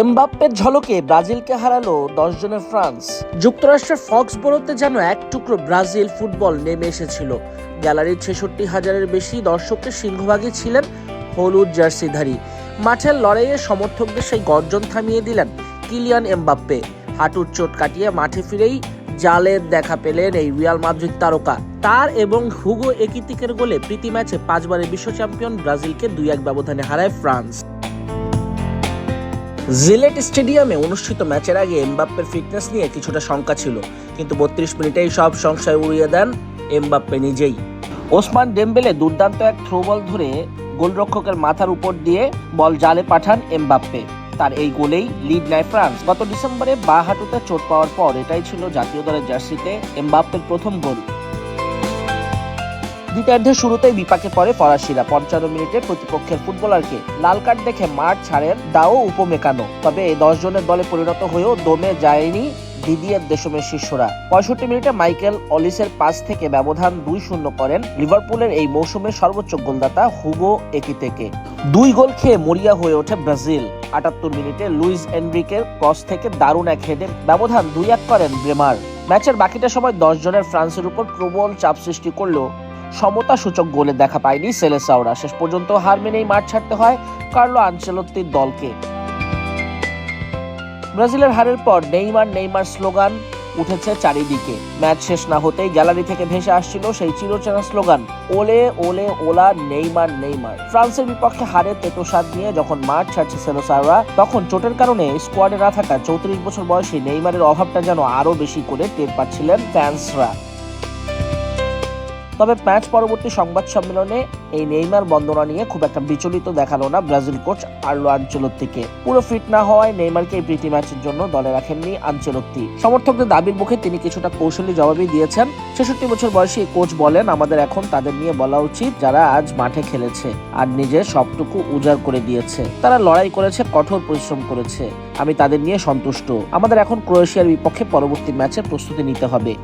এমবাপ্পের ঝলকে ব্রাজিলকে হারালো 10 জনের ফ্রান্স। যুক্তরাষ্ট্রের ফক্সবোরোতে যেন এক টুকরো ব্রাজিল ফুটবল নেমে এসেছিল। গ্যালারির 66,000-এর বেশি দর্শকের সিংহভাগই ছিলেন হলুদ জার্সিধারী। মাঠের লড়াইয়ে সমর্থকদের সেই গর্জন থামিয়ে দিলেন কিলিয়ান এমবাপ্পে। হাঁটুর চোট কাটিয়ে মাঠে ফিরেই জালের দেখা পেলেন এই রিয়াল মাদ্রিদ তারকা। তার এবং হুগো একিতিকের গোলে প্রীতি ম্যাচে 5 বারের বিশ্ব চ্যাম্পিয়ন ব্রাজিলকে 2-1 ব্যবধানে হারায় ফ্রান্স। জিলেট স্টেডিয়ামে অনুষ্ঠিত ম্যাচের আগে এমবাপ্পের ফিটনেস নিয়ে কিছুটা শঙ্কা ছিল, কিন্তু 32 মিনিটেই সব সংশয় উড়িয়ে দেন এমবাপ্পে নিজেই। ওসমান ডেম্বেলে দুর্দান্ত এক থ্রো বল ধরে গোলরক্ষকের মাথার উপর দিয়ে বল জালে পাঠান এমবাপ্পে। তার এই গোলেই লিড নেয় ফ্রান্স। গত ডিসেম্বরে বাঁ হাঁটুতে চোট পাওয়ার পর এটাই ছিল জাতীয় দলের জার্সিতে এমবাপ্পের প্রথম গোল। দ্বিতীয়ার্ধের শুরুতেই বিপাকে পড়ে ফরাসিরা। 55 মিনিটে প্রতিপক্ষের ফুটবলারকে লাল কার্ড দেখে মাঠ ছাড়েন দাও উপমেকানো। তবে 10 জনের দলে পরিণত হয়েও দমে যায়নি দিদিয়ের দেশমের শিষ্যরা। 65 মিনিটে মাইকেল অলিসের পাস থেকে ব্যবধান 2-0 করেন লিভারপুলের এই মৌসুমের সর্বোচ্চ গোলদাতা হুগো একিতিকে। 2 গোল খেয়ে মরিয়া হয়ে ওঠে ব্রাজিল। 78 মিনিটে লুইস এনরিকের ক্রস থেকে দারুণ এক হেডে ব্যবধান 2-1 করেন ব্রেমার। ম্যাচের বাকিটা সময় 10 জনের ফ্রান্সের উপর প্রবল চাপ সৃষ্টি করলেও সমতা সূচক গোলে দেখা পায়নি সেলেসাওরা। শেষ পর্যন্ত হার মেনেই মাঠ ছাড়তে হয় কার্লো আনচেলত্তির দলকে। ব্রাজিলের হারের পর নেইমার স্লোগান উঠেছে চারিদিকে। ম্যাচ শেষ না হতেই গ্যালারি থেকে ভেসে আসছিল সেই চিরচেনা স্লোগান, ওলে ওলে ওলা নেইমার। ফ্রান্সের বিপক্ষে হারের তেতোস্বাদ নিয়ে যখন মাঠ ছাড়ছে সেলেসাওরা, তখন চোটের কারণে স্কোয়াডে না থাকা 34 বছর বয়সী নেইমারের অভাবটা যেন আরো বেশি করে টের পাচ্ছিলেন ফ্যান্সরা। তবে ম্যাচ পরবর্তী সংবাদ সম্মেলনে এই নেইমার বন্দনা নিয়ে খুব একটা বিচলিত দেখালো না ব্রাজিল কোচ কার্লো আনচেলত্তিকে। পুরো ফিট না হওয়ায় নেইমারকে এই প্রীতি ম্যাচের জন্য দলে রাখেননি আনচেলত্তি। সমর্থকদের দাবির মুখে তিনি কিছুটা কৌশলী জবাবই দিয়েছেন। 66 বছর বয়সী কোচ বলেন, আমাদের এখন তাদের নিয়ে বলা উচিত যারা আজ মাঠে খেলেছে আর নিজের সবটুকু উজাড় করে দিয়েছে। তারা লড়াই করেছে, কঠোর পরিশ্রম করেছে। আমি তাদের নিয়ে সন্তুষ্ট। আমাদের এখন ক্রোয়েশিয়ার বিপক্ষে পরবর্তী ম্যাচে প্রস্তুতি নিতে হবে।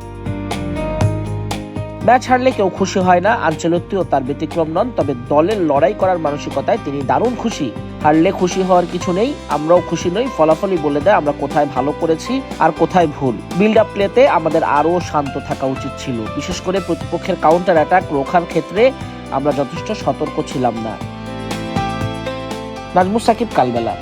ম্যাচ হারলে কেউ খুশি হয় না, আনচেলত্তিও তার ব্যতিক্রম নন। তবে দলের লড়াই করার মানসিকতায় তিনি দারুণ খুশি। হারলে খুশি হওয়ার কিছু নেই, আমরাও খুশি নই। ফলাফলই বলে দেয় আমরা কোথায় ভালো করেছি আর কোথায় ভুল। বিল্ড আপ প্লেতে আমাদের আরো শান্ত থাকা উচিত ছিল। বিশেষ করে প্রতিপক্ষের কাউন্টার অ্যাটাক রোখার ক্ষেত্রে আমরা যথেষ্ট সতর্ক ছিলাম না। নাজমুস সাকিব, কালবেলা।